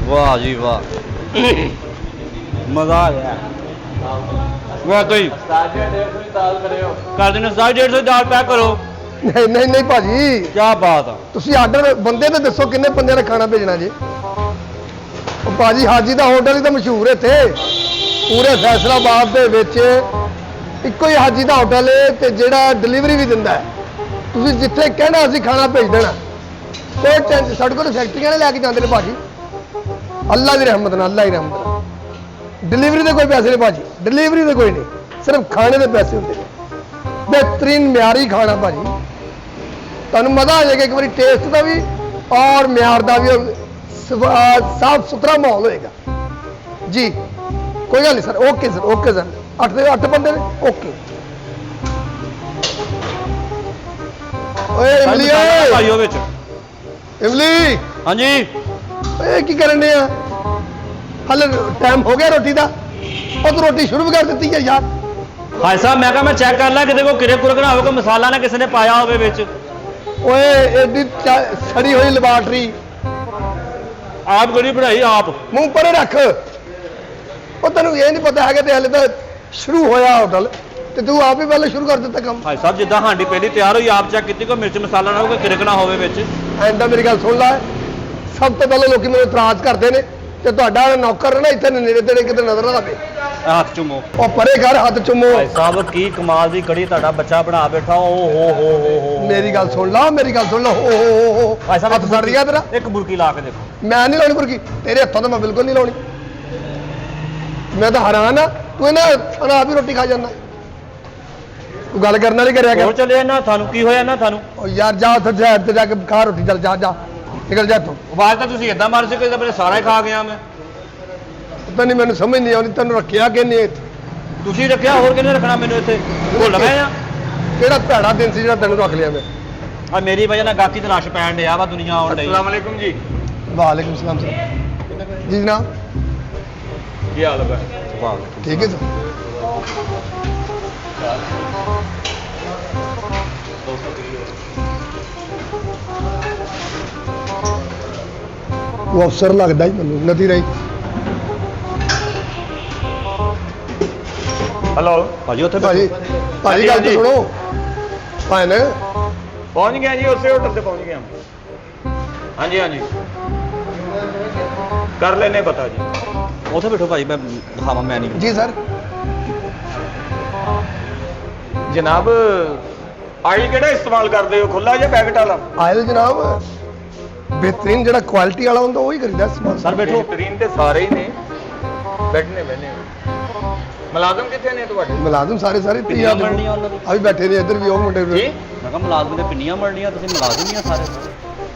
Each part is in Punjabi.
वाह जी वाह मजा आ गया वाह तो ही कर देना 150 दाल पैक करो नहीं नहीं नहीं भाजी क्या बात है ਤੁਸੀਂ ਆਰਡਰ ਬੰਦੇ ਤੇ ਦੱਸੋ ਕਿੰਨੇ ਬੰਦਿਆਂ ਦਾ ਖਾਣਾ ਭੇਜਣਾ ਜੀ ਉਹ ਭਾਜੀ ਹਾਜੀ ਦਾ ਹੋਟਲ ਹੀ ਤਾਂ ਮਸ਼ਹੂਰ ਇੱਥੇ ਪੂਰੇ ਫੈਸਲਾਬਾਦ ਦੇ ਵਿੱਚ ਇੱਕੋ ਹੀ ਹਾਜੀ ਦਾ ਹੋਟਲ ਹੈ ਤੇ ਜਿਹੜਾ ਡਿਲੀਵਰੀ ਵੀ ਦਿੰਦਾ ਹੈ ਤੁਸੀਂ ਜਿੱਥੇ ਕਹਿਣਾ ਅਸੀਂ ਖਾਣਾ ਭੇਜ ਦੇਣਾ ਕੋਈ ਟੈਂਸ਼ਨ ਸਾਡੇ ਕੋਲ ਫੈਕਟਰੀਆਂ ਨੇ ਲੈ ਕੇ ਜਾਂਦੇ ਨੇ ਭਾਜੀ ਅੱਲਾ ਦੀ ਰਹਿਮਤ ਨਾਲ ਅੱਲਾ ਦੀ ਰਹਿਮਤ ਨਾਲ ਡਿਲੀਵਰੀ ਦੇ ਕੋਈ ਪੈਸੇ ਨਹੀਂ ਭਾਜੀ ਡਿਲੀਵਰੀ ਦੇ ਕੋਈ ਨਹੀਂ ਸਿਰਫ ਖਾਣੇ ਦੇ ਪੈਸੇ ਹੁੰਦੇ ਨੇ ਬਿਹਤਰੀਨ ਮਿਆਰੀ ਖਾਣਾ ਭਾਜੀ ਤੁਹਾਨੂੰ ਮਜ਼ਾ ਆ ਜਾਏਗਾ ਇੱਕ ਵਾਰੀ ਟੇਸਟ ਦਾ ਵੀ ਔਰ ਮਿਆਰ ਦਾ ਵੀ ਸਾਫ ਸੁਥਰਾ ਮਾਹੌਲ ਹੋਏਗਾ ਜੀ ਕੋਈ ਗੱਲ ਨਹੀਂ ਸਰ ਓਕੇ ਸਰ 8 ਬੰਦੇ ਨੇ ਓਕੇ ਓਏ ਇਮਲੀ ਓਏ ਭਾਈਓ ਵਿੱਚ ਇਮਲੀ ਹਾਂਜੀ ਓਏ ਕੀ ਕਰਨ ਦੇ ਆ ਹਲੇ ਟਾਈਮ ਹੋ ਗਿਆ ਰੋਟੀ ਦਾ ਉਹ ਤੂੰ ਰੋਟੀ ਸ਼ੁਰੂ ਕਰ ਦਿੱਤੀ ਹੈ ਯਾਰ भाई साहब मैं कहा मैं चेक कर ला किसी को किरे कुरक ना हो कोई मसाला ना किसी ने पाया हो विच ਓਏ ਐਡੀ ਸੜੀ ਹੋਈ ਲੈਬਾਰਟਰੀ आप गोली बनाई आप ਮੂੰਹ ਪਰੇ ਰੱਖ ਉਹ ਤੈਨੂੰ ਇਹ ਨਹੀਂ ਪਤਾ ਹੈਗਾ ਤੇ ਹਲੇ ਤਾਂ ਸ਼ੁਰੂ ਹੋਇਆ ਹੋਟਲ ਤੇ ਤੂੰ ਆਪ ਹੀ ਪਹਿਲਾਂ ਸ਼ੁਰੂ ਕਰ ਦਿੱਤਾ ਕੰਮ भाई साहब जिद्दां हांडी पहली तैयार हुई आप चेक की कोई मिर्च मसाला ना हो कोई किरक ना हो विच ਐਂਦਾ ਮੇਰੀ ਗੱਲ ਸੁਣ ਲੈ ਸਭ ਤੋਂ ਪਹਿਲਾਂ ਲੋਕੀ ਮੈਨੂੰ ਇਤਰਾਜ਼ ਕਰਦੇ ਨੇ ਤੇ ਤੁਹਾਡਾ ਨੌਕਰ ਨਾ ਇੱਥੇ ਨੇੜੇ ਤੇੜੇ ਕਿਤੇ ਨਜ਼ਰ ਨਾ ਆਵੇ हाथ चुमो ਉਹ ਪਰੇ ਘਰ ਹੱਥ ਚੁੰਮੋ भाई साहब की कमाल दी कड़ी ਤੁਹਾਡਾ ਬੱਚਾ ਬਣਾ ਬੈਠਾ ਓ ਹੋ ਮੇਰੀ ਗੱਲ ਸੁਣ ਲਾ ਹੋ भाई साहब ਹੱਥ ਸੜ ਗਿਆ ਤੇਰਾ एक बुरकी ला के देखो ਮੈਂ ਨਹੀਂ ਲਾਉਣੀ ਬੁਰਕੀ ਤੇਰੇ ਹੱਥੋਂ ਤਾਂ ਮੈਂ ਬਿਲਕੁਲ ਨਹੀਂ ਲਾਉਣੀ ਮੈਂ ਤਾਂ ਹੈਰਾਨ ਆ ਤੂੰ ਇਹਨਾਂ ਖਾਣਾ ਆਪ ਹੀ ਰੋਟੀ ਖਾ ਜਾਂਦਾ ਤੂੰ ਗੱਲ ਕਰਨ ਵਾਲੀ ਕਰਿਆ ਹੋਰ ਕਰ ਚੱਲੇ ਨਾ ਤੁਹਾਨੂੰ ਕੀ ਹੋਇਆ ਨਾ ਤੁਹਾਨੂੰ ਉਹ ਯਾਰ ਜਾ ਉੱਥੇ ਸਾਈਡ ਤੇ ਜਾ ਕੇ ਖਾ ਰੋਟੀ ਚੱਲ ਜਾ ਨਿਕਲ ਜਾ ਤੂੰ ਆਵਾਜ਼ ਤਾਂ ਤੁਸੀਂ ਇਦਾਂ ਮਾਰ ਸੀ ਕਿ ਤਾਂ ਸਾਰਾ ਹੀ ਖਾ ਗਿਆ ਮੈਂ ਪਤਾ ਨਹੀਂ ਮੈਨੂੰ ਸਮਝ ਨਹੀਂ ਆਉਂਦੀ ਤੈਨੂੰ ਰੱਖਿਆ ਕਿ ਨਹੀਂ ਇੱਥੇ ਤੁਸੀਂ ਰੱਖਿਆ ਹੋਰ ਕਿਹਨੇ ਰੱਖਣਾ ਮੈਨੂੰ ਇੱਥੇ ਭੁੱਲ ਗਏ ਆ ਕਿਹੜਾ ਭੈੜਾ ਦਿਨ ਸੀ ਜਿਹੜਾ ਤੈਨੂੰ ਰੱਖ ਲਿਆ ਮੈਂ ਆ ਮੇਰੀ ਵਜ੍ਹਾ ਨਾਲ ਗਾਕੀ ਤਲਾਸ਼ ਪੈਣ ਡਿਆ ਵਾ ਦੁਨੀਆ ਆਉਣ ਡਈ अस्सलाम वालेकुम जी ਵਾਲੇਕੁਮ ਸਲਾਮ ਸਰ ਜੀ ਜਨਾਬ ਕੀ ਹਾਲ ਹੈ ਠੀਕ ਹੈ ਸਰ ਉਹ ਅਫਸਰ ਲੱਗਦਾ ਹੀ ਮੈਨੂੰ ਨਦੀ ਰਹੀ हेलो ਭਾਜੀ ਉੱਥੇ ਭਾਜੀ ਭਾਜੀ ਗੱਲ ਤਾਂ ਸੁਣੋ ਭਾਈ ਨੇ पहुंच गया जी उसी होटल से पहुंच गया हाँ जी हाँ जी कर लेने पता जी ਉੱਥੇ ਬੈਠੋ ਭਾਜੀ ਮੈਂ ਦਿਖਾਵਾਂ ਮੈਂ ਨਹੀਂ ਜੀ ਸਰ जनाब आयल केड़ा इस्तेमाल करते हो खुला या पैकेट वाला ਆਇਲ ਜਨਾਬ ਬਿਹਤਰੀਨ ਜਿਹੜਾ ਕੁਆਲਿਟੀ ਵਾਲਾ ਹੁੰਦਾ ਉਹ ਹੀ ਕਰੀਦਾ ਸਮਾਨ ਸਰ ਬੈਠੋ बेहतरीन ते सारे ही ने बैठने बहने मुलाजम कितने ने ਤੁਹਾਡੇ ਮੁਲਾਜ਼ਮ ਸਾਰੇ ਪਿੰਨੀਆਂ ਬਣਨੀਆਂ ਉਹਨਾਂ ਦੀ ਆ ਵੀ ਬੈਠੇ ਨੇ ਇੱਧਰ ਵੀ ਉਹ ਮੁੰਡੇ ਵੀ जी ਮੈਂ ਕਿਹਾ ਮੁਲਾਜ਼ਮ ਦੇ ਪਿੰਨੀਆਂ ਮੜਨੀਆਂ ਤੁਸੀਂ ਮੁਲਾਜ਼ਮ ਹੀ ਆ ਸਾਰੇ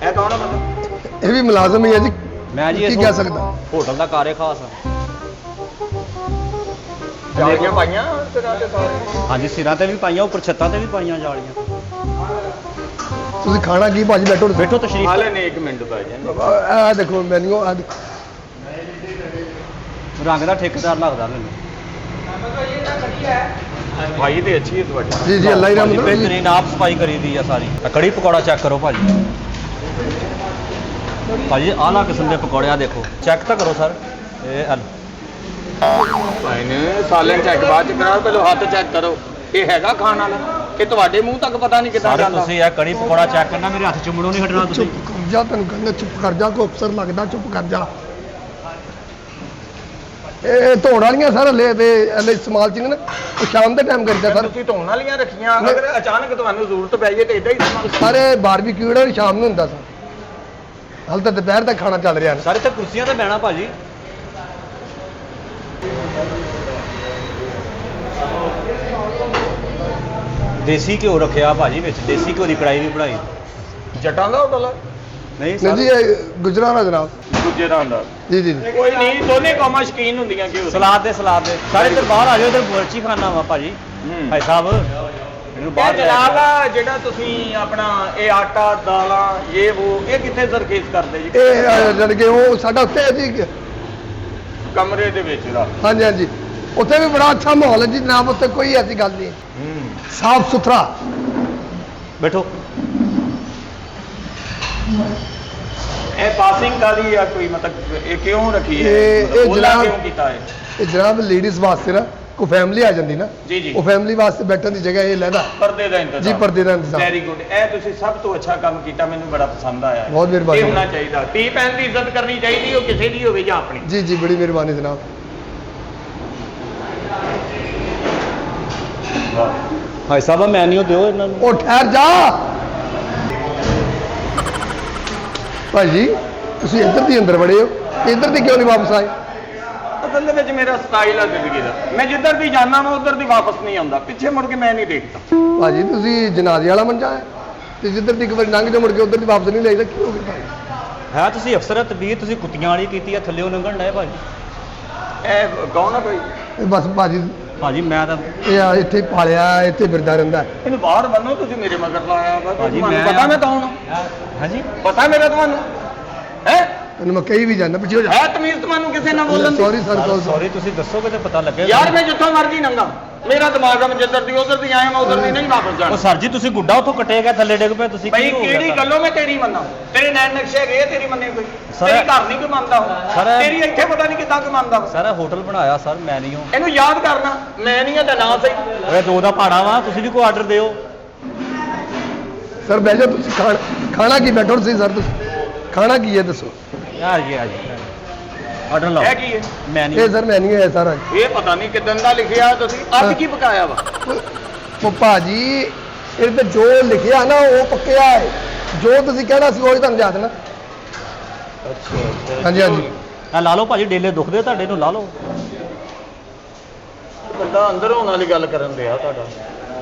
ਇਹ ਕੌਣ ਹੈ ਬੰਦਾ ਇਹ ਵੀ ਮੁਲਾਜ਼ਮ ਹੀ ਹੈ ਜੀ ਮੈਂ ਜੀ ਕੀ ਕਹਿ ਸਕਦਾ ਹੋਟਲ ਦਾ ਕਾਰੇ ਖਾਸ ਆ ਜਾਲੀਆਂ ਪਾਈਆਂ ਤੇਰਾ ਤੇ ਸਾਰੇ ਹਾਂਜੀ ਸਿਰਾਂ ਤੇ ਵੀ ਪਾਈਆਂ ਉੱਪਰ ਛੱਤਾਂ ਤੇ ਵੀ ਪਾਈਆਂ ਜਾਲੀਆਂ ਤੁਸੀਂ ਖਾਣਾ ਕੀ ਭਾਜੀ ਬੈਠੋ ਬੈਠੋ ਤਸ਼ਰੀਫ ਹਾਲੇ ਨੇ 1 ਮਿੰਟ ਪੈ ਜਾਣ ਆ ਦੇਖੋ ਮੈਨੂ ਆ ਰੰਗ ਦਾ ਠੇਕੇਦਾਰ ਲੱਗਦਾ ਮੈਨੂੰ ਭਾਈ ਤੇ ਅੱਛੀ ਹੈ ਤੁਹਾਡੀ ਜੀ ਜੀ ਅੱਲਾ ਹੀ ਭਾਜੀ ਰਹਿਮਤ ਬਿਹਤਰੀਨ ਆਪ ਸਫਾਈ ਕਰੀ ਦੀ ਆ ਸਾਰੀ ਆਹ ਕੜੀ ਪਕੌੜਾ ਚੈੱਕ ਕਰੋ ਭਾਜੀ ਭਾਜੀ ਆਲਾ ਕਿਸਮ ਦੇ ਪਕੌੜਿਆਂ ਦੇਖੋ ਚੈੱਕ ਤਾਂ ਕਰੋ ਸਰ ਇਹ ਭਾਈ ਨੇ ਸਾਲਨ ਚੈੱਕ ਬਾਅਦ ਚ ਕਰਾਓ ਪਹਿਲਾਂ ਹੱਥ ਚੈੱਕ ਕਰੋ ਇਹ ਹੈਗਾ ਖਾਣ ਵਾਲਾ ਇਹ ਤੁਹਾਡੇ ਮੂੰਹ ਤੱਕ ਪਤਾ ਨਹੀਂ ਕਿੱਦਾਂ ਸਾਰੇ ਜਾਂਦਾ ਤੁਸੀਂ ਇਹ ਕੜੀ ਪਕੌੜਾ ਚੈੱਕ ਕਰਨਾ ਮੇਰੇ ਹੱਥ ਚੁੰਮਣੋਂ ਨਹੀਂ ਹਟਣਾ ਤੁਸੀਂ ਚੁੱਪ ਕਰ ਜਾ ਤੈਨੂੰ ਕਹਿੰਦਾ ਚੁੱਪ ਕਰ ਜਾ ਕੋਈ ਅਫਸਰ ਲੱਗਦਾ ਚੁੱਪ ਕਰ ਜਾ ਇਹ ਧੋਣ ਵਾਲੀਆਂ ਸਾਰਾ ਲੈ ਤੇ ਇਹਦੇ ਇਸਤੇਮਾਲ ਚ ਨਾ ਉਹ ਸ਼ਾਮ ਦੇ ਟਾਈਮ ਕਰੀਦਾ ਸਰ ਤੁਸੀਂ ਧੋਣ ਵਾਲੀਆਂ ਰੱਖੀਆਂ ਅਗਰ ਅਚਾਨਕ ਤੁਹਾਨੂੰ ਜ਼ਰੂਰਤ ਪੈ ਜਾਏ ਤੇ ਇਦਾਂ ਹੀ ਇਸਤੇਮਾਲ ਸਾਰੇ ਬਾਰਬੀਕਿਊ ਜਿਹੜਾ ਸ਼ਾਮ ਨੂੰ ਹੁੰਦਾ ਸਰ ਹਾਲ ਤਾਂ ਦੁਪਹਿਰ ਤੱਕ ਖਾਣਾ ਚੱਲ ਰਿਹਾ ਸਾਰੇ ਤੇ ਕੁਰਸੀਆਂ ਤੇ ਬਹਿਣਾ ਭਾਜੀ ਦੇਸੀ ਘਿਓ ਰੱਖਿਆ ਭਾਜੀ ਵਿੱਚ ਦੇਸੀ ਘਿਓ ਦੀ ਕੜਾਈ ਵੀ ਬਣਾਈ ਜੱਟਾਂ ਦਾ ਹੋਟਲ ਨਹੀਂ ਨਹੀਂ ਜੀ ਇਹ ਗੁਜਰਾਣਾ ਜਨਾਬ ਦੂਜੇ ਦਾ ਹੁੰਦਾ ਜੀ ਜੀ ਜੀ ਕੋਈ ਨਹੀਂ ਦੋਨੇ ਕੌਮਾਂ ਸ਼ਕੀਨ ਹੁੰਦੀਆਂ ਕਿ ਸਲਾਦ ਦੇ ਸਾਰੇ ਇੱਧਰ ਬਾਹਰ ਆ ਜਾਓ ਇੱਧਰ ਬੁਰਚੀ ਖਾਣਾ ਵਾ ਭਾਜੀ ਭਾਈ ਸਾਹਿਬ ਇਹਨੂੰ ਬਾਹਰ ਲੈ ਜਨਾਬ ਕੇ ਜਿਹੜਾ ਤੁਸੀਂ ਆਪਣਾ ਇਹ ਆਟਾ ਦਾਲਾਂ ਇਹ ਕਿੱਥੇ ਸਰਕੇਸ ਕਰਦੇ ਜੀ ਇਹ ਜਣ ਕੇ ਉਹ ਸਾਡਾ ਉੱਤੇ ਹੈ ਜੀ ਕਮਰੇ ਦੇ ਵਿੱਚ ਦਾ ਹਾਂਜੀ ਹਾਂਜੀ ਉੱਥੇ ਵੀ ਬੜਾ ਅੱਛਾ ਮਾਹੌਲ ਹੈ ਜੀ ਜਨਾਬ ਉੱਥੇ ਕੋਈ ਐਸੀ ਗੱਲ ਨਹੀਂ ਸਾਫ ਸੁਥਰਾ ਬੈਠੋ ਇਹ ਪਾਸਿੰਗ ਕਾਦੀ ਆ ਕੋਈ ਮਤਲਬ ਇਹ ਕਿਉਂ ਰੱਖੀ ਹੈ ਇਹ ਉਹਦਾ ਜਨਾਬ- ਕਿਉਂ ਕੀਤਾ ਹੈ ਇਹ ਜਨਾਬ ਲੇਡੀਜ਼ ਵਾਸਤੇ ਨਾ ਕੋਈ ਫੈਮਿਲੀ ਆ ਜਾਂਦੀ ਨਾ, ਜੀ ਜੀ ਉਹ ਫੈਮਿਲੀ ਵਾਸਤੇ ਬੈਠਣ ਦੀ ਜਗ੍ਹਾ ਇਹ ਲੈਦਾ ਪਰਦੇ ਦਾ ਇੰਤਜ਼ਾਮ ਜੀ, ਪਰਦੇ ਦਾ ਇੰਤਜ਼ਾਮ। ਵੈਰੀ ਗੁੱਡ, ਇਹ ਤੁਸੀਂ ਸਭ ਤੋਂ ਅੱਛਾ ਕੰਮ ਕੀਤਾ, ਮੈਨੂੰ ਬੜਾ ਪਸੰਦ ਆਇਆ ਹੈ। ਬਹੁਤ ਮਿਹਰਬਾਨੀ। ਇਹ ਹੋਣਾ ਚਾਹੀਦਾ, ਧੀ ਭੈਣ ਦੀ ਇੱਜ਼ਤ ਕਰਨੀ ਚਾਹੀਦੀ, ਉਹ ਕਿਸੇ ਦੀ ਹੋਵੇ ਜਾਂ ਆਪਣੀ। ਜੀ ਜੀ, ਬੜੀ ਮਿਹਰਬਾਨੀ ਜਨਾਬ। ਭਾਈ ਸਾਹਿਬ ਮੈਨੂ ਦਿਓ ਇਹਨਾਂ ਨੂੰ। ਉਹ ਠਹਿਰ ਜਾ ਭਾਜੀ, ਤੁਸੀਂ ਇੱਧਰ ਦੀ ਅੰਦਰ ਵੜੇ ਹੋ, ਇੱਧਰ ਦੀ ਕਿਉਂ ਨਹੀਂ ਵਾਪਸ ਆਏ? ਅਸਲ ਦੇ ਵਿੱਚ ਮੇਰਾ ਸਟਾਈਲ ਹੈ ਜ਼ਿੰਦਗੀ ਦਾ, ਮੈਂ ਜਿੱਧਰ ਦੀ ਜਾਣਾ ਮੈਂ ਉਧਰ ਦੀ ਵਾਪਸ ਨਹੀਂ ਆਉਂਦਾ, ਪਿੱਛੇ ਮੁੜ ਕੇ ਮੈਂ ਨਹੀਂ ਦੇਖਦਾ। ਭਾਜੀ ਤੁਸੀਂ ਜਨਾਜ਼ੇ ਵਾਲਾ ਮੰਜਾ ਹੈ ਤੇ ਜਿੱਧਰ ਦੀ ਇੱਕ ਵਾਰੀ ਲੰਘ ਜਾ ਮੁੜ ਕੇ ਉੱਧਰ ਦੀ ਵਾਪਸ ਨਹੀਂ ਲਾਈਦਾ, ਕੀ ਹੋ ਗਿਆ ਭਾਈ? ਹੈ ਤੁਸੀਂ ਅਫਸਰ ਤਬੀਰ, ਤੁਸੀਂ ਕੁੱਤੀਆਂ ਵਾਲੀ ਕੀਤੀ ਆ, ਥੱਲੇ ਲੰਘਣ ਡਏ ਭਾਜੀ। ਇਹ ਕੌਣ ਹੈ ਭਾਈ? ਇਹ ਬਸ ਭਾਜੀ ਭਾਜੀ ਮੈਂ ਤਾਂ ਇਹ ਆ ਇੱਥੇ ਪਾਲਿਆ, ਇੱਥੇ ਫਿਰਦਾ ਰਹਿੰਦਾ। ਇਹਨੂੰ ਬਾਹਰ ਬੰਨੋ, ਤੁਸੀਂ ਮੇਰੇ ਮਗਰ ਲਾਇਆ ਵਾ। ਭਾਜੀ, ਤੁਹਾਨੂੰ ਮੈਂ- ਪਤਾ ਮੈਂ ਕੌਣ ਹਾਂ? ਹਾਂਜੀ ਪਤਾ ਮੇਰਾ ਤੁਹਾਨੂੰ ਹੈ? ਤੈਨੂੰ ਮੈਂ ਕਹੀ ਵੀ ਜਾਂਦਾ, ਪਿੱਛੇ ਹੋ ਜਾ। ਹੈ ਤਮੀਜ਼ ਤੁਹਾਨੂੰ ਕਿਸੇ ਨਾਲ ਬੋਲਣ ਦੀ? Sorry sir, sorry. ਸੌਰੀ, ਤੁਸੀਂ ਦੱਸੋਗੇ ਤੇ ਪਤਾ ਲੱਗੇ। ਯਾਰ ਮੈਂ ਜਿੱਥੋਂ ਮਰਜ਼ੀ ਨੰਗਾ, ਮੇਰਾ ਦਿਮਾਗ ਆ, ਮੈਂ ਜਿੱਧਰ ਦੀ ਉਧਰ ਦੀ ਆਇਆ, ਮੈਂ ਉਧਰ ਦੀ ਨਹੀਂ ਵਾਪਸ ਉਹ ਜਾਣਾ। ਸਰ ਜੀ ਤੁਸੀਂ ਗੁੱਡਾ ਉੱਥੋਂ ਕੱਟੇ ਗਏ, ਥੱਲੇ ਡਿੱਗ ਪਏ ਤੁਸੀਂ। ਭਾਈ ਕੀ ਹੋ ਗਿਆ ਕਿਹੜੀ ਸਰ? ਗੱਲੋਂ ਮੈਂ ਤੇਰੀ ਮੰਨਾਂ? ਤੇਰੇ ਨੈਣ ਨਕਸ਼ੇ ਗਏ, ਤੇਰੀ ਮੰਨੇ ਕੋਈ? ਸਰ- ਤੇਰੀ ਘਰ ਨਹੀਂ ਕੋਈ ਮੰਨਦਾ ਸਰ- ਹੁਣ, ਤੇਰੀ ਇੱਥੇ ਪਤਾ ਨਹੀਂ ਕਿੱਦਾਂ ਕੋਈ ਮੰਨਦਾ ਵਾ। ਸਰ ਇਹ ਹੋਟਲ ਬਣਾਇਆ ਸਰ, ਮੈਂ ਨਹੀਂ ਹਾਂ। ਇਹਨੂੰ ਯਾਦ ਕਰਨਾ, ਮੈਂ ਨਹੀਂ ਆ ਤਾਂ ਨਾ ਸਹੀ। ਓਏ ਦੋ ਦਾ ਭਾੜਾ ਵਾ, ਤੁਸੀਂ ਵੀ ਕੋਈ ਆਰਡਰ ਦਿਓ। ਸਰ ਬਹਿ ਜਾਓ ਤੁਸੀਂ। ਖਾਣਾ ਕੀ? ਬੈਠੋ ਤੁਸੀਂ ਸਰ, ਤੁਸੀਂ ਖਾਣਾ ਕੀ ਹੈ ਦੱਸੋ? ਆ ਜੀ ਆਰਡਰ ਲਾਓ। ਇਹ ਕੀ ਹੈ? ਮੈਂ ਇਹ ਨਹੀਂ। ਸਰ ਮੈਨੂ ਹੈ ਸਾਰਾ। ਇਹ ਪਤਾ ਨਹੀਂ ਕਿਦਾਂ ਦਾ ਲਿਖਿਆ ਤੁਸੀਂ, ਅੱਜ ਕੀ ਪਕਾਇਆ ਵਾ? ਉਹ ਭਾਜੀ ਇਹ ਤੇ ਜੋ ਲਿਖਿਆ ਨਾ ਉਹ ਪੱਕਿਆ ਹੈ, ਜੋ ਤੁਸੀਂ ਕਹਿਣਾ ਸੀ ਉਹ ਹੀ ਤੁਹਾਨੂੰ ਯਾਦ ਨਾ। ਅੱਛਾ ਹਾਂਜੀ ਹਾਂਜੀ। ਆ ਲਾ ਲਓ ਭਾਜੀ, ਡੇਲੇ ਦੁਖਦੇ ਤੁਹਾਡੇ ਨੂੰ, ਲਾ ਲਓ। ਬੰਦਾ ਅੰਦਰ ਹੋਣ ਵਾਲੀ ਗੱਲ ਕਰਨ ਦਿਆ ਤੁਹਾਡਾ।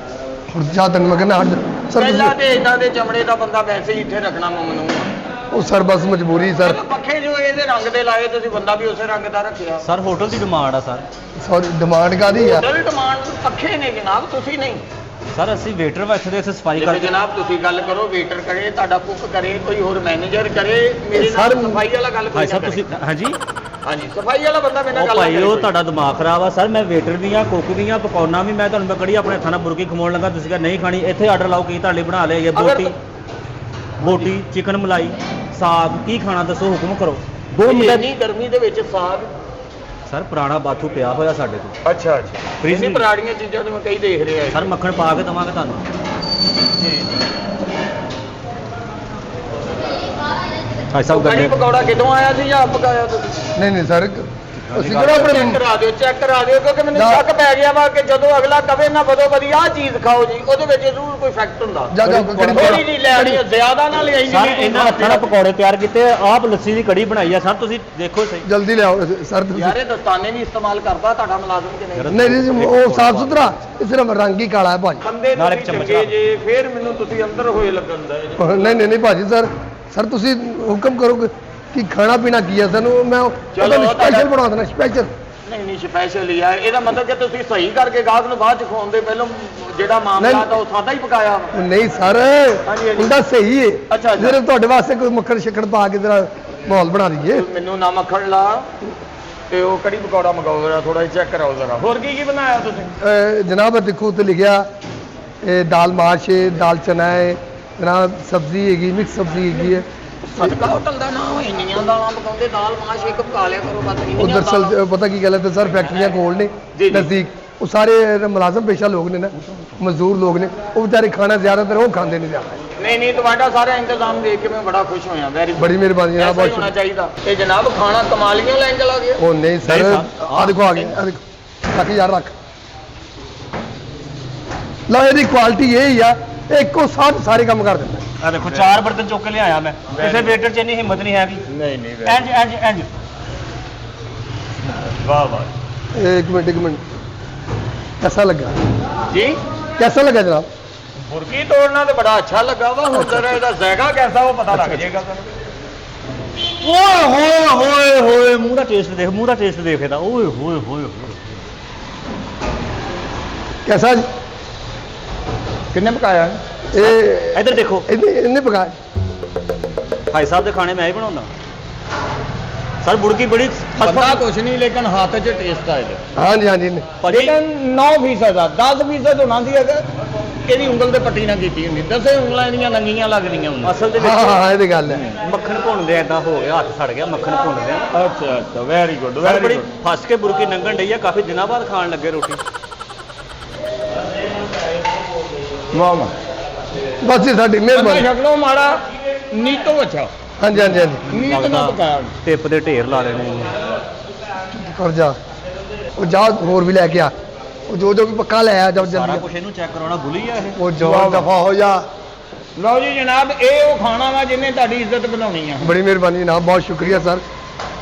ਹੁਣ ਜਾ ਤੈਨੂੰ ਮੈਂ ਕਹਿੰਦਾ ਹਟ ਜਾ। ਸਰ ਪਹਿਲਾਂ ਤੁਸੀਂ ਤੇ ਇਦਾਂ ਦੇ ਚਮੜੇ ਦਾ ਬੰਦਾ ਵੈਸੇ ਹੀ ਇੱਥੇ ਰੱਖਣਾ ਮਮਨੂ ਆ। ਉਹ ਸਰ ਬਸ ਮਜਬੂਰੀ ਸਰ। ਚਲੋ ਪੱਖੇ ਜੋ ਇਹਦੇ ਰੰਗ ਦੇ ਲਾਏ, ਤੁਸੀਂ ਬੰਦਾ ਵੀ ਉਸੇ ਰੰਗ ਦਾ ਰੱਖਿਆ। ਸਰ ਹੋਟਲ ਦੀ ਡਿਮਾਂਡ ਆ ਸਰ। ਸੌਰੀ, ਡਿਮਾਂਡ ਕਾਦੀ ਆ? ਹੋਟਲ ਡਿਮਾਂਡ ਪੱਖੇ ਨੇ ਜਨਾਬ, ਤੁਸੀਂ ਨਹੀਂ। ਸਰ ਅਸੀਂ ਵੇਟਰ ਵਾ ਇੱਥੇ ਦੇ, ਅਸੀਂ ਸਫਾਈ ਜਿਵੇਂ ਕਰਦੇ। ਜਨਾਬ ਤੁਸੀਂ ਗੱਲ ਕਰੋ, ਵੇਟਰ ਕਰੇ, ਤੁਹਾਡਾ ਕੁੱਕ ਕਰੇ, ਕੋਈ ਹੋਰ ਮੈਨੇਜਰ ਕਰੇ, ਮੇਰੇ ਨਾਲ ਸਰ- ਸਫਾਈ ਵਾਲਾ ਗੱਲ ਕੋਈ ਭਾਈ ਨਾ ਸਾਹਿਬ ਕਰੇ। ਤੁਸੀਂ ਹਾਂਜੀ ਹਾਂਜੀ, ਸਫਾਈ ਵਾਲਾ ਬੰਦਾ ਮੇਰੇ ਨਾਲ ਉਹ ਗੱਲ ਨਾ ਭਾਈ ਕਰੇ ਉਹ ਕੋਈ। ਤੁਹਾਡਾ ਦਿਮਾਗ ਖਰਾਬ ਆ ਸਰ। ਮੈਂ ਵੇਟਰ ਵੀ ਆ, ਕੁੱਕ ਵੀ ਆ, ਪਕਾਉਣਾ ਵੀ। ਮੈਂ ਤੁਹਾਨੂੰ ਮੈਂ ਕੜੀ ਆਪਣੇ ਹੱਥਾਂ ਨਾਲ ਬੁਰਕੀ ਖਵਾਉਣ ਲੱਗਾ, ਤੁਸੀਂ ਕਿਹਾ ਨਹੀਂ ਖਾਣੀ। ਇੱਥੇ ਆਰਡਰ ਲਾਓ, ਕੀ ਤੁਹਾਡੇ ਲਈ ਬਣਾ ਲਿਆ ਅਗਰ- ਬੋਟੀ ਚਿਕਨ ਮਲਾਈ ਸਾਗ, ਕੀ ਖਾਣਾ ਦੱਸੋ, ਹੁਕਮ ਕਰੋ। 2 ਇੰਨੀ ਮਿੰਟ। ਗਰਮੀ ਦੇ ਵਿੱਚ ਸਾਗ। ਸਰ ਪੁਰਾਣਾ ਬਾਥੂ ਪਿਆ ਹੋਇਆ ਸਾਡੇ ਕੋਲ। ਅੱਛਾ ਅੱਛਾ, ਫ੍ਰਿਜ ਨਹੀਂ ਪੁਰਾਣੀਆਂ ਚੀਜ਼ਾਂ ਤੇ ਮੈਂ ਕਈ ਦੇਖ ਰਿਹਾ ਸਰ ਮੱਖਣ ਪਾ ਕੇ ਦਵਾਂਗੇ ਤੁਹਾਨੂੰ। ਭਾਈ ਸਾਹਿਬ ਕੜੀ ਗੱਲੇ ਪਕੌੜਾ ਕਿਦੋਂ ਆਇਆ ਸੀ ਜਾਂ ਆਪ ਪਕਾਇਆ ਤੁਸੀਂ? ਨਹੀਂ ਨਹੀਂ ਸਰ, ਅਸੀਂ ਕਿਹੜਾ ਚੈੱਕ ਆਪਣੇ ਕਰਾ ਦਿਓ, ਚੈੱਕ ਕਰਾ ਦਿਓ, ਕਿਉਂਕਿ ਮੈਨੂੰ ਨਾ। ਸ਼ੱਕ ਪੈ ਗਿਆ ਵਾ ਕਿ ਜਦੋਂ ਅਗਲਾ ਕਵੇ ਨਾ ਬਦੋ ਬਦੀ ਆਹ ਚੀਜ਼ ਖਾਓ ਜੀ, ਉਹਦੇ ਵਿੱਚ ਜ਼ਰੂਰ ਕੋਈ ਫੈਕਟ ਹੁੰਦਾ। ਜਾ ਜਾ ਥੋੜੀ ਜੀ ਲੈਣੀ ਹੈ, ਜ਼ਿਆਦਾ ਨਾ ਲਿਆਈ ਸਰ ਇਹਨਾਂ ਹੱਥਾਂ ਨਾਲ ਪਕੌੜੇ ਤਿਆਰ ਕੀਤੇ, ਆਪ ਲੱਸੀ ਦੀ ਕੜੀ ਬਣਾਈ ਆ ਸਰ, ਤੁਸੀਂ ਦੇਖੋ ਸਹੀ। ਜਲਦੀ ਲਿਆਓ ਸਰ ਤੁਸੀਂ। ਯਾਰ ਇਹ ਦਸਤਾਨੇ ਵੀ ਇਸਤੇਮਾਲ ਕਰਦਾ ਤੁਹਾਡਾ ਮੁਲਾਜ਼ਮ ਕਿ ਨਹੀਂ? ਨਹੀਂ ਜੀ, ਉਹ ਸਾਫ ਸੁਥਰਾ, ਇਹ ਸਿਰਫ ਰੰਗ ਹੀ ਕਾਲਾ ਹੈ ਭਾਜੀ। ਬੰਦੇ ਨਾਲ ਇੱਕ ਤੁਸੀਂ ਚਮਚ ਚੰਗੇ ਰੱਖ। ਜੇ, ਫਿਰ ਮੈਨੂੰ ਤੁਸੀਂ ਅੰਦਰ ਹੋਏ ਲੱਗਣ ਦਾ ਜੀ। ਨਹੀਂ ਨਹੀਂ ਨਹੀਂ ਭਾਜੀ, ਸਰ ਤੁਸੀਂ ਹੁਕਮ ਕਰੋ ਕਿ ਖਾਣਾ ਪੀਣਾ ਕੀ ਹੈ ਸਾਨੂੰ, ਮੈਂ ਚਲੋ, ਸਪੈਸ਼ਲ ਬਣਾ ਦੇਣਾ, ਸਪੈਸ਼ਲ। ਨਹੀਂ ਨਹੀਂ ਸਪੈਸ਼ਲ ਹੀ ਆ, ਇਹਦਾ ਮਤਲਬ ਕਿ ਤੁਸੀਂ ਸਹੀ ਕਰਕੇ ਗਾਹਕ ਨੂੰ ਬਾਅਦ ਚ ਖਵਾਉਂਦੇ, ਪਹਿਲਾਂ ਜਿਹੜਾ ਮਾਮਲਾ ਨਹੀਂ। ਤਾਂ ਉਹ ਸਾਦਾ ਹੀ ਪਕਾਇਆ ਵਾ। ਨਹੀਂ ਸਰ, ਹਾਂਜੀ। ਉਹਦਾ ਸਹੀ ਹੈ। ਅੱਛਾ, ਅੱਛਾ। ਸਿਰਫ ਤੁਹਾਡੇ ਵਾਸਤੇ ਕੋਈ ਮੱਖਣ ਸ਼ੱਕਰ ਪਾ ਕੇ ਜਰਾ ਮਾਹੌਲ ਬਣਾ ਦਈਏ। ਮੈਨੂੰ ਨਾ ਮੱਖਣ ਲਾ ਤੇ ਉਹ ਕੜੀ ਪਕੌੜਾ ਮੰਗਾਓ ਜਰਾ, ਥੋੜਾ ਜਿਹਾ ਚੈੱਕ ਕਰਾਓ ਜਰਾ। ਹੋਰ ਕੀ ਕੀ ਬਣਾਇਆ ਤੁਸੀਂ? ਜਨਾਬ ਦੇਖੋ ਉੱਤੇ ਲਿਖਿਆ ਇਹ ਦਾਲ ਮਾਸ਼ ਹੈ, ਦਾਲ ਚਨਾ ਹੈ ਜਨਾਬ, ਸਬਜ਼ੀ ਹੈਗੀ, ਮਿਕਸ ਸਬਜ਼ੀ ਹੈਗੀ ਹੈ। ਸਦਕਾ ਹੋਟਲ ਦਾ ਨਾਮ ਇੰਨੀਆਂ ਦਾਲਾਂ ਪਕਾਉਂਦੇ, ਦਾਲ ਮਾਸ਼ ਇੱਕ ਪਕਾ ਲਿਆ ਕਰੋ ਬਸ। ਉਹ ਇੰਨੀਆਂ ਦਰਅਸਲ ਦਾਲਾਂ। ਪਤਾ ਕੀ ਗੱਲ ਹੈ ਤੇ ਸਰ, ਫੈਕਟਰੀਆਂ ਕੋਲ ਨੇ ਜੀ, ਜੀ। ਨਜ਼ਦੀਕ, ਉਹ ਸਾਰੇ ਮੁਲਾਜ਼ਮ ਪੇਸ਼ਾ ਲੋਕ ਨੇ ਨਾ, ਮਜ਼ਦੂਰ ਲੋਕ ਨੇ, ਉਹ ਵਿਚਾਰੇ ਖਾਣਾ ਜ਼ਿਆਦਾਤਰ ਉਹ ਖਾਂਦੇ ਨੇ ਜ਼ਿਆਦਾ। ਨਹੀਂ ਨਹੀਂ, ਤੁਹਾਡਾ ਸਾਰਾ ਇੰਤਜ਼ਾਮ ਦੇਖ ਕੇ ਮੈਂ ਬੜਾ ਖੁਸ਼ ਹੋਇਆ। ਵੈਰੀ ਬੜੀ ਮਿਹਰਬਾਨੀ ਜਨਾਬ, ਐਸਾ ਹੀ ਬਹੁਤ ਹੋਣਾ ਸ਼ੁਕਰੀਆ। ਚਾਹੀਦਾ। ਇਹ ਜਨਾਬ ਖਾਣਾ ਕਮਾਲੀਆਂ ਲੈਣ ਚਲਾ ਗਿਆ। ਉਹ ਨਹੀਂ ਸਰ, ਨਹੀਂ ਸਰ, ਆ ਦੇਖੋ ਆ ਗਏ, ਆ ਦੇਖੋ, ਰੱਖ ਯਾਰ ਰੱਖ। ਲਓ ਇਹਦੀ ਕੁਆਲਿਟੀ ਇਹ ਹੀ ਆ, ਇਹ ਇੱਕੋ ਸਾਥ ਸਾਰੇ ਕੰਮ ਕਰ ਦਿੰਦਾ। ਆ ਦੇਖੋ 4 ਬਰਤਨ ਚੁੱਕ ਕੇ ਲਿਆਇਆ ਮੈਂ, ਕਿਸੇ ਵੇਟਰ 'ਚ ਇੰਨੀ ਹਿੰਮਤ ਨਹੀਂ ਹੈਗੀ। ਨਹੀਂ ਨਹੀਂ, ਇੰਜ ਇੰਜ ਇੰਜ। ਵਾਹ ਵਾਹ एक मिनट कैसा लगा? ਜੀ। कैसा लगा जनाब? ਮੁਰਗੀ ਤੋੜਨਾ ਤੇ ਬੜਾ ਅੱਛਾ ਲੱਗਾ ਵਾ। ਹੁਣ ਜਰਾ ਇਹਦਾ ਜ਼ਾਇਕਾ ਕੈਸਾ ਉਹ ਪਤਾ ਲੱਗ ਜਾਏਗਾ ਤੁਹਾਨੂੰ। ਓਏ ਹੋਏ ਹੋਏ ਹੋਏ, ਮੂੰਹ ਦਾ ਟੇਸਟ ਦੇਖ, ਮੂੰਹ ਦਾ ਟੇਸਟ ਦੇਖ ਇਹਦਾ। ਓਏ ਹੋਏ ਹੋਏ ਹੋਏ। कैसा? ਕਿੰਨੇ ਪਕਾਇਆ? ये ਇੱਧਰ ਦੇਖੋ, इन्हें पकाया। ਭਾਈ ਸਾਹਿਬ ਦੇ ਖਾਣੇ ਮੈਂ ਹੀ ਬਣਾਉਂਦਾ। ਸਰ ਬੁਰਕੀ ਬੜੀ ਬੰਦਾ ਕੁਛ ਨਹੀਂ ਲੇਕਿਨ ਹੱਥ 'ਚ ਟੇਸਟ ਆ ਇਹਦਾ। ਹਾਂਜੀ ਹਾਂਜੀ ਭਾਜੀ ਲੇਕਿਨ 9% ਦਾ 10% ਹੋਣਾ ਸੀ ਅਗਰ ਇਹਦੀ ਉਂਗਲ ਤੇ ਪੱਟੀ ਨਾ ਕੀਤੀ ਹੁੰਦੀ 10 ਉਂਗਲਾਂ ਇਹਦੀਆਂ ਨੰਗੀਆਂ ਲੱਗਦੀਆਂ ਹੁੰਦੀਆਂ। ਅਸਲ ਦੇ ਹਾਂ ਵਿੱਚ ਹਾਂ ਇਹ ਤੇ ਗੱਲ ਹੈ। ਮੱਖਣ ਭੁੰਨਦੇ ਐਦਾਂ ਹੋ ਗਿਆ, ਹੱਥ ਸੜ ਗਿਆ ਮੱਖਣ ਭੁੰਨਦੇ ਆ। ਅੱਛਾ ਵੈਰੀ ਗੁੱਡ ਸਰ ਬੜੀ ਫਸ ਕੇ ਬੁਰਕੀ ਲੰਘਣ ਡਈ ਆ, ਕਾਫੀ ਦਿਨਾਂ ਬਾਅਦ ਖਾਣ ਲੱਗੇ ਰੋਟੀ। ਵਾਹ ਵਾਹ ਬਸ ਜੀ ਸਾਡੀ ਮਿਹਰਬਾਨੀ। ਸ਼ਕਲੋਂ ਮਾੜਾ ਨੀਤੋਂ ਅੱਛਾ ਹਾਂਜੀ ਹਾਂਜੀ ਹਾਂਜੀ ਨੀਤ ਨਾ ਪਕਾਇਆ। ਟਿੱਪ ਦੇ ਢੇਰ ਲਾ ਲੈਣੇ ਨੇ। ਕਰ ਜਾ ਉਹ ਜਾ ਹੋਰ ਵੀ ਲੈ ਕੇ ਆ ਉਹ ਜੋ ਜੋ ਵੀ ਪੱਕਾ ਲੈ ਆ ਜਦ ਸਾਰਾ ਜਲਦੀ ਕੁਝ ਇਹਨੂੰ ਚੈੱਕ ਕਰਾਉਣਾ ਭੁੱਲੀ ਆ ਇਹ। ਉਹ ਜੋ ਦਫਾ ਹੋ ਜਾ। ਲਓ ਜੀ ਜਨਾਬ ਇਹ ਉਹ ਖਾਣਾ ਵਾ ਜਿਹਨੇ ਤੁਹਾਡੀ ਇੱਜ਼ਤ ਬਣਾਉਣੀ ਆ। ਬੜੀ ਮਿਹਰਬਾਨੀ ਜਨਾਬ, ਬਹੁਤ ਸ਼ੁਕਰੀਆ ਸਰ।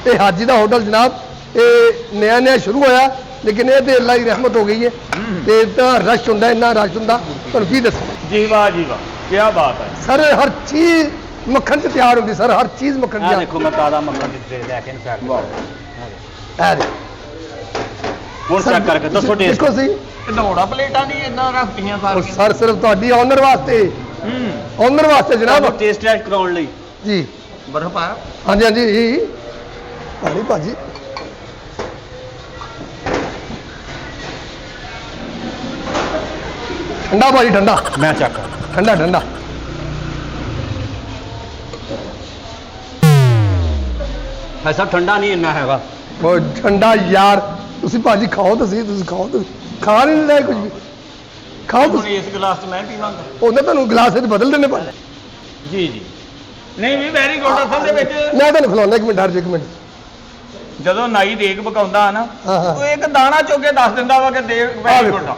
ਇਹ ਹਾਜੀ ਦਾ ਹੋਟਲ ਜਨਾਬ ਇਹ ਨया ਸ਼ੁਰੂ ਹੋਇਆ ਲੇਕਿਨ ਇਹ ਤੇ ਅੱਲਾ ਦੀ ਰਹਿਮਤ ਹੋ ਗਈ ਹੈ ਤੇ ਤਾਂ ਰਸ਼ ਹੁੰਦਾ, ਇੰਨਾ ਰਸ਼ ਹੁੰਦਾ ਤੁਹਾਨੂੰ ਕੀ ਦੱਸਾਂ। ਜੀ ਵਾਹ ਕੀ ਬਾਤ ਹੈ। ਸਰ ਹਰ ਚੀਜ਼ ਮੱਖਣ ਚ ਤਿਆਰ ਹੁੰਦੀ ਸਰ, ਹਰ ਚੀਜ਼ ਮੱਖਣ ਆ ਤਿਆਰ। ਦੇਖੋ ਮੈਂ ਤਾਜ਼ਾ ਮੱਖਣ ਦੇ ਲੈ ਕੇ ਸਾਈਡ ਤੇ। ਇਹ ਦੇਖ। ਹੁਣ ਸਰ, ਚੈੱਕ ਕਰਕੇ ਦੱਸੋ ਟੇਸਟ। ਦੇਖੋ ਸਹੀ ਢੋੜਾ ਪਲੇਟਾਂ ਦੀ ਇਦਾਂ ਰੱਖਤੀਆਂ ਉਹ ਸਾਰੀਆਂ। ਸਰ ਸਿਰਫ ਤੁਹਾਡੀ ਆਨਰ ਵਾਸਤੇ, ਆਨਰ ਵਾਸਤੇ ਜਨਾਬ ਟੇਸਟ ਟੈਸਟ ਕਰਾਉਣ ਲਈ ਜੀ। ਬਰਫ਼ ਪਾਇਆ ਹਾਂਜੀ ਹਾਂਜੀ ਪਾਣੀ ਭਾਜੀ। ਠੰਡਾ ਭਾਜੀ ਠੰਡਾ ਮੈਂ ਚੈੱਕ ਠੰਡਾ ਠੰਡਾ। ਐਸਾ ਠੰਡਾ ਨਹੀਂ ਇੰਨਾ ਹੈਗਾ। ਉਹ ਠੰਡਾ ਯਾਰ ਤੁਸੀਂ ਭਾਜੀ ਖਾਓ ਤੁਸੀਂ ਖਾਓ ਤੁਸੀਂ ਖਾ ਨਹੀਂ ਲੈ ਕੁਝ ਵੀ ਖਾਓ ਹੁਣ ਤੁਸੀਂ। ਇਸ ਗਲਾਸ 'ਚ ਮੈਂ ਪੀਵਾਂਗਾ। ਉਹਨੇ ਤੁਹਾਨੂੰ ਗਲਾਸ ਵਿੱਚ ਬਦਲ ਦੇਣੇ ਭਾਜੀ। ਜੀ ਜੀ ਨਹੀਂ ਵੀ ਵੈਰੀ ਗੁੱਡ। ਅਸਲ ਦੇ ਵਿੱਚ ਮੈਂ ਤੁਹਾਨੂੰ ਖਿਲਾਉਣਾ, ਇੱਕ ਮਿੰਟ ਹਰ ਇੱਕ ਮਿੰਟ। ਜਦੋਂ ਨਾਈ ਦੇਗ ਪਕਾਉਂਦਾ ਨਾ ਹਾਂ, ਹਾਂ। ਉਹ ਇੱਕ ਦਾਣਾ ਚੁੱਕ ਕੇ ਦੱਸ ਦਿੰਦਾ ਵਾ ਕਿ ਦੇਗ ਵੈਰੀ ਗੁੱਡ ਆ।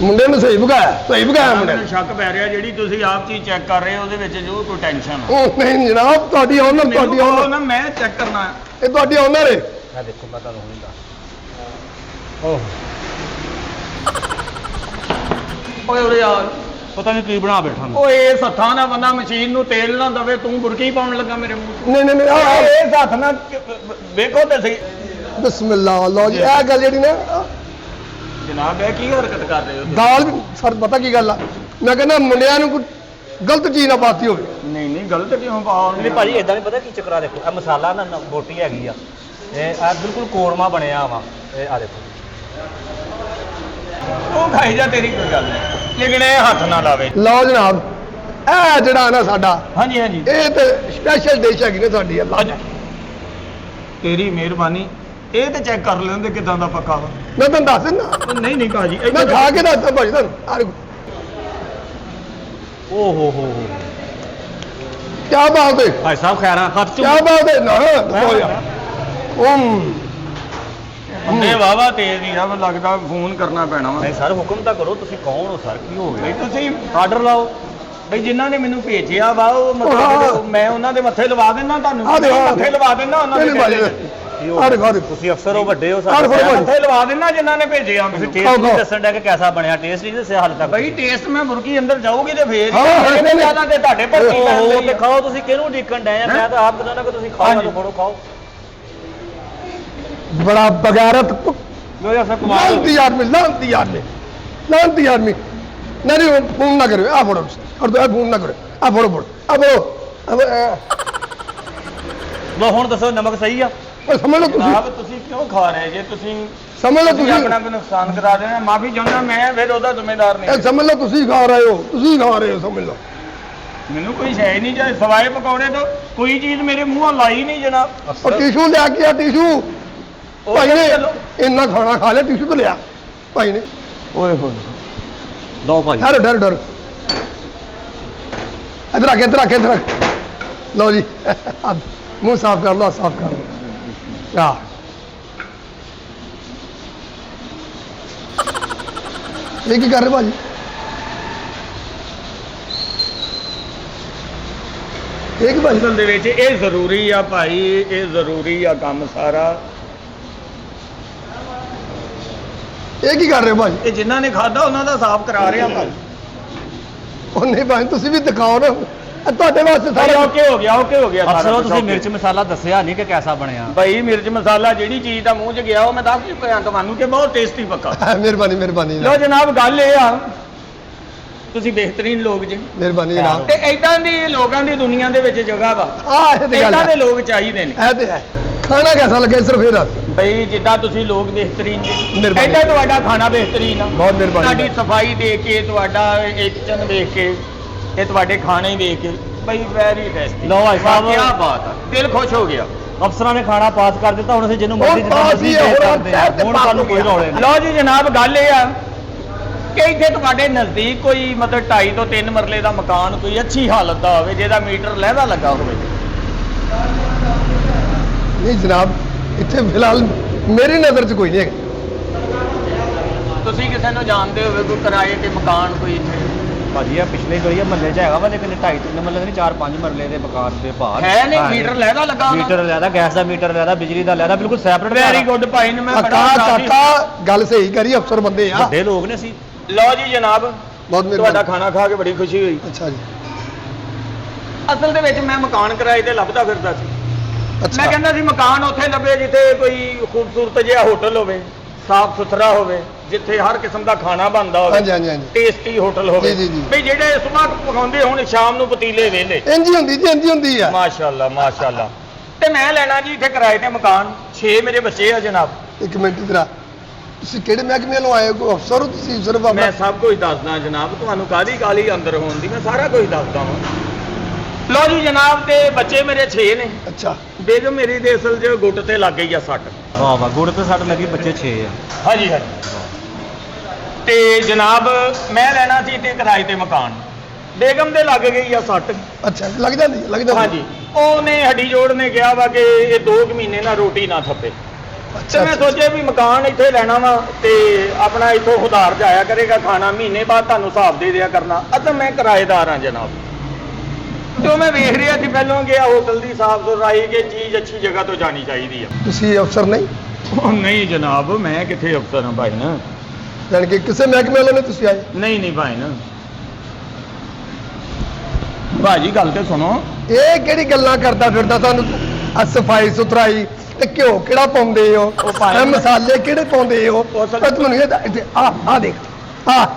ਮੁੰਡੇ ਨੂੰ ਸਹੀ ਭਗਾਇਆ ਮੁੰਡੇ ਮੈਨੂੰ ਸ਼ੱਕ ਪੈ ਰਿਹਾ ਜਿਹੜੀ ਤੁਸੀਂ ਆਪ ਚੀਜ਼ ਚੈੱਕ ਕਰ ਰਹੇ ਹੋ ਉਹਦੇ ਵਿੱਚ ਜੋ ਕੋਈ ਟੈਨਸ਼ਨ ਆ। ਉਹ ਨਹੀਂ ਜਨਾਬ ਤੁਹਾਡੀ ਆਨਰ, ਤੁਹਾਡੀ ਮੈਨੂੰ ਕਹੋ ਆਨਰ, ਨਾ ਮੈਂ ਚੈੱਕ ਕਰਨਾ ਹੈ। ਇਹ ਤੁਹਾਡੀ ਆਨਰ ਹੈ। ਆ ਦੇਖੋ ਮੈਂ ਤੁਹਾਨੂੰ ਹੁਣੀ ਦੱਸ। ਓਏ ਉਰੇ ਯਾਰ ਪਤਾ ਨਹੀਂ ਕੀ ਬਣਾ ਬੈਠਾ ਮੈਂ। ਓਏ ਇਸ ਹੱਥਾਂ ਨਾਲ ਬੰਦਾ ਮਸ਼ੀਨ ਨੂੰ ਤੇਲ ਨਾ ਦਵੇ ਤੂੰ ਬੁਰਕੀ ਪਾਉਣ ਲੱਗਾ ਮੇਰੇ ਮੂੰਹ 'ਚ। ਨਹੀਂ ਨਹੀਂ ਨਹੀਂ ਆਹ, ਇਸ ਹੱਥ ਨਾਲ ਵੇਖੋ ਤੇ ਸਹੀ ਬਿਸਮਿਲ੍ਲਾ ਲਓ ਜੀ। ਇਹ ਗੱਲ ਜਿਹੜੀ ਨਾ ਜਨਾਬ ਇਹ ਕੀ ਹਰਕਤ ਕਰ ਰਹੇ ਹੋ ਤੁਸੀਂ? ਦਾਲ ਵੀ ਸਰ ਪਤਾ ਕੀ ਗੱਲ ਆ, ਮੈਂ ਕਹਿੰਦਾ ਮੁੰਡਿਆਂ ਨੂੰ ਕੋਈ ਗਲਤ ਚੀਜ਼ ਨਾ ਪਾਤੀ ਹੋਵੇ। ਨਹੀਂ ਨਹੀਂ ਗਲਤ ਕਿਉਂ ਪਾਓ ਨਹੀਂ ਭਾਜੀ ਇਦਾਂ ਨਹੀਂ ਪਤਾ ਕੀ ਚੱਕਰਾ। ਦੇਖੋ ਇਹ ਮਸਾਲਾ ਨਾ ਬੋਟੀ ਹੈਗੀ ਆ, ਇਹ ਆ ਬਿਲਕੁਲ ਕੋਰਮਾ ਬਣਿਆ ਵਾ। ਇਹ ਆ ਦੇਖੋ ਉਹ ਖਾਈ ਜਾ ਤੇਰੀ ਕੋਈ ਗੱਲ ਨਹੀਂ ਲੇਕਿਨ ਇਹ ਹੱਥ ਨਾ ਲਾਵੇ। ਲਓ ਜਨਾਬ ਇਹ ਜਿਹੜਾ ਨਾ ਸਾਡਾ ਹਾਂਜੀ ਹਾਂਜੀ ਇਹ ਤੇ ਸਪੈਸ਼ਲ ਡਿਸ਼ ਹੈਗੀ ਨੇ ਸਾਡੀ ਅੱਲਾ ਅੱਜ ਤੇਰੀ ਮਿਹਰਬਾਨੀ। ਇਹ ਤੇ ਚੈੱਕ ਕਰ ਲੈਂਦੇ ਕਿਦਾਂ ਦਾ ਪੱਕਾ ਵਾ। ਮੈਂ ਤੁਹਾਨੂੰ ਦੱਸ ਦਿੰਦਾ, ਉਹ ਨਹੀਂ ਨਹੀਂ ਭਾਜੀ ਮੈਂ ਖਾ ਕੇ ਦੱਸਦਾ ਭਾਜੀ ਤੁਹਾਨੂੰ। ਆਹ ਦੇਖੋ, ਓ ਹੋ ਕਿਆ ਬਾਤ ਹੈ, ਭਾਈ ਸਾਹਿਬ ਖੈਰਾਂ ਹੱਥ ਕਿਆ ਚ ਬਾਤ ਹੈ ਨਾ ਹੋ ਜਾ। ਬੰਦੇ ਵਾਵਾ ਤੇਜ਼ ਹੀ ਆ, ਮੈਨੂੰ ਲੱਗਦਾ ਫੋਨ ਕਰਨਾ ਪੈਣਾ ਵਾ। ਨਹੀਂ ਸਰ ਹੁਕਮ ਤਾਂ ਕਰੋ। ਤੁਸੀਂ ਕੌਣ ਹੋ ਸਰ? ਕੀ ਹੋ ਬਈ ਗਿਆ? ਤੁਸੀਂ ਆਰਡਰ ਲਾਓ। ਬਈ ਜਿਨ੍ਹਾਂ ਨੇ ਮੈਨੂੰ ਭੇਜਿਆ ਵਾ ਉਹ ਮਤਲਬ ਮੈਂ ਉਹਨਾਂ ਦੇ ਮੱਥੇ ਲਵਾ ਦਿੰਦਾ ਤੁਹਾਨੂੰ। ਆ ਦੇਖੋ, ਮੱਥੇ ਲਵਾ ਦਿੰਦਾ ਉਹਨਾਂ ਦੇ ਨਹੀਂ ਭਾਜੀ ਕੀ ਹੋ ਆਹ ਦੇਖੋ, ਆਹ ਦੇਖੋ। ਤੁਸੀਂ ਅਫਸਰ ਹੋ, ਵੱਡੇ ਹੋ ਆਹ ਦੇਖੋ, ਸਾਡੇ। ਮੱਥੇ ਲਵਾ ਦਿੰਦਾ ਜਿਨ੍ਹਾਂ ਨੇ ਭੇਜਿਆ ਤੁਸੀਂ ਮੈਨੂੰ। ਟੇਸਟ ਨਹੀਂ ਦੱਸਣ ਡਿਆ ਕਿ ਕਿਹਦਾ ਬਣਿਆ। ਟੇਸਟ ਨਹੀਂ ਦੱਸਿਆ ਹਾਲੇ ਤੱਕ। ਬਈ ਟੇਸਟ ਮੈਂ ਮੁਰਗੀ ਅੰਦਰ ਜਾਊਗੀ ਤੇ ਫੇਰ ਹਾਂ, ਮੇਰੇ ਨਹੀਂ, ਜ਼ਿਆਦਾ ਤੇ ਤੁਹਾਡੇ ਪਰ ਕੀ ਓਹੋ ਕਰਦੇ ਤੇ ਖਾਓ। ਤੁਸੀਂ ਕਿਹਨੂੰ ਡੀਕਣ ਡਏ ਆ? ਮੈਂ ਤਾਂ ਆਪ ਕਹਿੰਦਾ ਕਿ ਤੁਸੀਂ ਖਾਓ, ਹਾਂਜੀ। ਮੈਨੂੰ ਫੜੋ ਖਾਓ। ਬੜਾ ਬਗੈਰਤ ਲੋ ਯਾਰ ਸਰ ਕਮਾਲ ਹੋ ਗਈ। ਲਾਂਤੀ ਆਦਮੀ ਨਹੀਂ ਫੋਨ ਨਾ ਕਰਿਓ। ਆ ਫੜੋ ਔਰ ਦੋ ਫੋਨ ਨਾ ਕਰੋ। ਆ ਫੜੋ ਲੋ ਹੁਣ ਦੱਸੋ ਨਮਕ ਸਹੀ ਆ? ਸਮਝ ਲਓ ਤੁਸੀਂ, ਜਨਾਬ ਤੁਸੀਂ ਕਿਉਂ ਖਾ ਰਹੇ ਜੇ ਤੁਸੀਂ ਸਮਝ ਲਓ ਤੁਸੀਂ ਤੁਸੀਂ, ਆਪਣਾ ਕੋਈ ਨੁਕਸਾਨ ਕਰਾ ਦੇਣਾ। ਮਾਫੀ ਚਾਹੁੰਦਾ ਮੈਂ ਫਿਰ ਉਹਦਾ ਜ਼ਿੰਮੇਦਾਰ ਨਹੀਂ। ਇਹ ਸਮਝ ਲਓ ਤੁਸੀਂ ਖਾ ਰਹੇ ਹੋ, ਸਮਝ ਲਓ। ਮੈਨੂੰ ਕੋਈ ਸ਼ੈ ਨਹੀਂ ਚਾਹੇ ਸਵਾਏ ਪਕੌੜੇ ਤੋਂ ਕੋਈ ਚੀਜ਼ ਮੇਰੇ ਮੂੰਹੋਂ ਲਾਈ ਨਹੀਂ ਜਨਾਬ। ਔਰ ਟਿਸ਼ੂ ਲਿਆ ਕੇ ਆ ਟਿਸ਼ੂ ਉਹ ਭਾਈ ਨੇ ਚਲੋ। ਇੰਨਾ ਖਾਣਾ ਖਾ ਲਿਆ, ਟਿਸ਼ੂ ਤੋਂ ਲਿਆ ਭਾਈ ਨੇ। ਓਏ ਹੋਏ ਲਓ ਭਾਜੀ। ਡਰ ਇੱਧਰ ਆ ਕੇ ਲਓ ਜੀ ਮੂੰਹ ਸਾਫ਼ ਕਰ ਲਓ, ਸਾਫ਼ ਕਰ ਲਓ। ਆ ਇਹ ਕੀ ਕਰ ਰਹੇ ਭਾਜੀ? ਇਹ ਕੀ ਭਾਜੀ? ਅਸਲ ਦੇ ਵਿੱਚ ਇਹ ਜ਼ਰੂਰੀ ਆ ਭਾਈ, ਇਹ ਜ਼ਰੂਰੀ ਆ ਕੰਮ ਸਾਰਾ। ਇਹ ਕੀ ਕਰ ਰਹੇ ਹੋ ਭਾਜੀ? ਇਹ ਜਿਨ੍ਹਾਂ ਨੇ ਖਾਦਾ ਉਹਨਾਂ ਦਾ ਸਾਫ਼ ਕਰਾ ਰਿਹਾ ਭਾਈ। ਉਹ ਨਹੀਂ ਭਾਈ ਤੁਸੀਂ ਵੀ ਦਿਖਾਓ ਨਾ, ਇਹ ਤੁਹਾਡੇ ਵਾਸਤੇ ਸਾਰਾ ਓਕੇ ਹੋ ਗਿਆ ਸਾਰਾ ਅਫਸਰੋ ਕੁਛ ਤੁਸੀਂ okay। ਮਿਰਚ ਮਸਾਲਾ ਦੱਸਿਆ ਨਹੀਂ ਕਿ ਕਿਹਦਾ ਬਣਿਆ। ਭਾਈ ਮਿਰਚ ਮਸਾਲਾ ਜਿਹੜੀ ਚੀਜ਼ ਦਾ ਮੂੰਹ 'ਚ ਗਿਆ ਉਹ ਮੈਂ ਦੱਸ ਚੁੱਕਿਆ ਤੁਹਾਨੂੰ ਕਿ ਬਹੁਤ ਟੇਸਟੀ ਪੱਕਾ। ਮਿਹਰਬਾਨੀ ਲੋ ਜਨਾਬ ਗੱਲ ਇਹ ਆ ਤੁਸੀਂ ਬਿਹਤਰੀਨ ਲੋਕ ਜੀ ਮਿਹਰਬਾਨੀ ਜਨਾਬ ਤੇ ਏਦਾਂ ਦੀ ਲੋਕਾਂ ਦੀ ਦੁਨੀਆ ਦੇ ਵਿੱਚ ਜਗ੍ਹਾ ਵਾ ਆਹ ਇਹ ਤੇ ਗੱਲ ਏਦਾਂ ਦੇ ਹੈ ਲੋਕ ਚਾਹੀਦੇ ਨੇ ਇਹ ਤੇ ਹੈ ਖਾਣਾ ਕਿਹਦਾ ਲੱਗੇ ਸਿਰਫ ਇਹਦਾ ਬਈ ਜਿੱਦਾਂ ਤੁਸੀਂ ਲੋਕ ਬਿਹਤਰੀਨ ਜੀ ਮਿਹਰਬਾਨੀ। ਏਦਾਂ ਤੁਹਾਡਾ ਖਾਣਾ ਬਿਹਤਰੀਨ ਆ ਬਹੁਤ ਮਿਹਰਬਾਨੀ। ਤੁਹਾਡੀ ਸਫਾਈ ਦੇਖ ਕੇ ਤੁਹਾਡਾ ਇਹ ਕਿਚਨ ਦੇਖ ਕੇ ਇਹ ਤੁਹਾਡੇ ਖਾਣੇ ਦੇਖ ਕੇ ਬਈ ਵੈਰੀ ਟੇਸਟੀ ਲਓ ਭਾਈ ਸਾਹਿਬ। ਕੀ ਬਾਤ ਆ ਦਿਲ ਖੁਸ਼ ਹੋ ਗਿਆ ਅਫਸਰਾਂ ਨੇ ਖਾਣਾ ਪਾਸ ਕਰ ਦਿੱਤਾ ਹੁਣ ਅਸੀਂ ਜਿਹਨੂੰ ਉਹ ਮਰਜ਼ੀ ਜਿੱਦਾਂ ਪਾਸ ਮਰਜ਼ੀ ਹੀ ਹੈ, ਟੇਸਟ ਹੁਣ ਕਰਦੇ ਹਾਂ ਸ਼ਹਿਰ ਤੇ ਹੁਣ ਪਾਸ ਸਾਨੂੰ ਹੋ ਕੋਈ ਗਿਆ। ਰੌਲੇ ਨਹੀਂ ਲਓ ਜੀ ਜਨਾਬ ਗੱਲ ਇਹ ਆ ਕਿ ਇੱਥੇ ਤੁਹਾਡੇ ਨਜ਼ਦੀਕ ਕੋਈ ਮਤਲਬ 2.5 ਤੋਂ 3 ਮਰਲੇ ਦਾ ਮਕਾਨ ਕੋਈ ਅੱਛੀ ਹਾਲਤ ਦਾ ਹੋਵੇ ਜਿਹਦਾ ਮੀਟਰ ਲਹਿਦਾ ਲੱਗਾ ਹੋਵੇ ਨਹੀਂ ਜਨਾਬ ਇੱਥੇ ਫਿਲਹਾਲ ਮੇਰੀ ਨਜ਼ਰ 'ਚ ਕੋਈ ਨਹੀਂ ਹੈਗਾ ਤੁਸੀਂ ਕਿਸੇ ਨੂੰ ਜਾਣਦੇ ਹੋਵੇ ਕੋਈ ਕਿਰਾਏ ਤੇ ਮਕਾਨ ਕੋਈ ਇੱਥੇ ਭਾਜੀ ਆ ਪਿਛਲੇ ਗਲੀ ਆ ਮਹੱਲੇ 'ਚ ਹੈਗਾ ਵਾ ਲੇਕਿਨ 2.5-3 ਮਹੱਲੇ ਦੇ ਨਹੀਂ 4-5 ਮਹੱਲੇ ਦੇ ਮਕਾਨ ਦੇ ਬਾਹਰ ਹੈ ਨਹੀਂ ਮੀਟਰ ਲਹਿਦਾ ਲੱਗਾ ਮੀਟਰ ਲੈਦਾ ਗੈਸ ਦਾ ਮੀਟਰ ਲੈਦਾ ਬਿਜਲੀ ਦਾ ਲੈਦਾ ਬਿਲਕੁਲ ਸੈਪਰੇਟ ਵੈਰੀ ਗੁੱਡ ਭਾਈ ਨੂੰ ਮੈਂ ਬੜਾ ਕਾਕਾ ਰਾਜ਼ੀ- ਕਾਕਾ ਗੱਲ ਸਹੀ ਕਰੀ ਅਫਸਰ ਬੰਦੇ ਆ ਵੱਡੇ ਲੋਕ ਨੇ ਅਸੀਂ ਲਓ ਜੀ ਜਨਾਬ ਬਹੁਤ ਤੁਹਾਡਾ ਮਿਹਰਬਾਨੀ ਖਾਣਾ ਖਾ ਕੇ ਬੜੀ ਖੁਸ਼ੀ ਹੋਈ ਅੱਛਾ ਜੀ ਅਸਲ ਦੇ ਵਿੱਚ ਮੈਂ ਮਕਾਨ ਕਿਰਾਏ ਤੇ ਲੱਭਦਾ ਫਿਰਦਾ ਸੀ ਮੈਂ ਅੱਛਾ ਕਹਿੰਦਾ ਸੀ ਮਕਾਨ ਉੱਥੇ ਲੱਭੇ ਜਿੱਥੇ ਕੋਈ ਖੂਬਸੂਰਤ ਜਿਹਾ ਹੋਟਲ ਹੋਵੇ ਸਾਫ ਸੁਥਰਾ ਹੋਵੇ ਜਿੱਥੇ ਹਰ ਕਿਸਮ ਦਾ ਖਾਣਾ ਬਣਦਾ ਹੋਵੇ ਹਾਂਜੀ ਹਾਂਜੀ ਹਾਂਜੀ ਟੇਸਟੀ ਹੋਟਲ ਹੋਵੇ ਜੀ, ਜੀ, ਜੀ। ਵੀ ਜਿਹੜੇ ਸਵੇਰ ਪਕਾਉਂਦੇ ਹੋਣ ਸ਼ਾਮ ਨੂੰ ਪਤੀਲੇ ਵੇਲੇ ਇੰਜ ਹੀ ਹੁੰਦੀ ਜੀ ਇੰਜ ਹੀ ਹੁੰਦੀ ਆ ਮਾਸ਼ਾਅੱਲਾ ਮਾਸ਼ਾਅੱਲਾ ਤੇ ਮੈਂ ਲੈਣਾ ਜੀ ਇੱਥੇ ਕਿਰਾਏ ਤੇ ਮਕਾਨ 6 ਮੇਰੇ ਬੱਚੇ ਆ ਜਨਾਬ ਇੱਕ ਮਿੰਟ ਇਧਰ ਆ ਤੁਸੀਂ ਕਿਹੜੇ ਮਹਿਕਮੇ ਵੱਲੋਂ ਆਏ ਹੋ ਕੋਈ ਅਫਸਰ ਹੋ ਤੁਸੀਂ ਸਿਰਫ ਮੈਂ ਆਪਣਾ ਸਭ ਕੁਝ ਦੱਸਦਾ ਜਨਾਬ ਤੁਹਾਨੂੰ ਕਾਹਦੀ ਕਾਲੀ ਅੰਦਰ ਹੋਣ ਦੀ ਮੈਂ ਸਾਰਾ ਕੁਝ ਦੱਸਦਾ ਹਾਂ ਲਓ ਜੀ ਜਨਾਬ ਤੇ ਬੱਚੇ ਮੇਰੇ 6 ਨੇ ਅੱਛਾ ਬੇਗਮ ਮੇਰੀ ਦੇ ਅਸਲ 'ਚ ਗੁੱਟ ਤੇ ਲੱਗ ਗਈ ਆ ਸੱਟ ਵਾਹ ਵਾਹ ਗੁੜ ਤੇ ਸੱਟ ਲੱਗੀ ਬੱਚੇ 6 ਆ ਹਾਂਜੀ ਹਾਂਜੀ ਤੇ ਜਨਾਬ ਮੈਂ ਲੈਣਾ ਸੀ ਤੇ ਕਿਰਾਏ ਤੇ ਮਕਾਨ ਬੇਗਮ ਦੇ ਲੱਗ ਗਈ ਆ ਸੱਟ ਅੱਛਾ ਲੱਗ ਜਾਂਦੀ ਹੈ, ਲੱਗ ਜਾਂਦੀ ਹੈ। ਹਾਂਜੀ ਉਹਨੇ ਹੱਡੀ ਜੋੜ ਨੇ ਕਿਹਾ ਵਾ ਕਿ ਇਹ 2 ਮਹੀਨੇ ਨਾਲ ਰੋਟੀ ਨਾ ਥੱਪੇ ਤੇ ਅੱਛਾ ਮੈਂ ਸੋਚਿਆ ਵੀ ਮਕਾਨ ਇੱਥੇ ਲੈਣਾ ਵਾ ਤੇ ਆਪਣਾ ਇੱਥੋਂ ਉਧਾਰ ਜਾਇਆ ਕਰੇਗਾ ਖਾਣਾ ਮਹੀਨੇ ਬਾਅਦ ਤੁਹਾਨੂੰ ਹਿਸਾਬ ਦੇ ਦਿਆ ਕਰਨਾ ਅਤੇ ਮੈਂ ਕਿਰਾਏਦਾਰ ਹਾਂ ਜਨਾਬ ਤੇ ਉਹ ਮੈਂ ਵੇਖ ਰਿਹਾ ਸੀ ਪਹਿਲਾਂ ਕਿ ਆ ਹੋਟਲ ਦੀ ਸਾਫ ਸੁਥਰਾਈ ਕਿ ਚੀਜ਼ ਅੱਛੀ ਜਗ੍ਹਾ ਤੋਂ ਜਾਣੀ ਚਾਹੀਦੀ ਆ ਤੁਸੀਂ ਅਫਸਰ ਨਹੀਂ ਉਹ ਨਹੀਂ ਜਨਾਬ ਮੈਂ ਕਿੱਥੇ ਅਫਸਰ ਹਾਂ ਭਾਈ ਨਾ ਜਾਣੀ ਕਿ ਕਿਸੇ ਮਹਿਕਮੇ ਵੱਲੋਂ ਨਹੀਂ ਤੁਸੀਂ ਆਏ ਨਹੀਂ ਨਹੀਂ ਭਾਈ ਨਾ ਭਾਜੀ ਗੱਲ ਤੇ ਸੁਣੋ ਇਹ ਕਿਹੜੀ ਗੱਲਾਂ ਕਰਦਾ ਫਿਰਦਾ ਸਾਨੂੰ ਆ ਸਫਾਈ ਸੁਥਰਾਈ ਤੇ ਘਿਓ ਕਿਹੜਾ ਪਾਉਂਦੇ ਹੋ ਉਹ ਭਾਈ ਇਹ ਮਸਾਲੇ ਕਿਹੜੇ ਪਾਉਂਦੇ ਹੋ ਉਹ ਅਸਲ- ਪਰ ਤੁਹਾਨੂੰ ਇਹ ਆ ਦੇਖ ਆ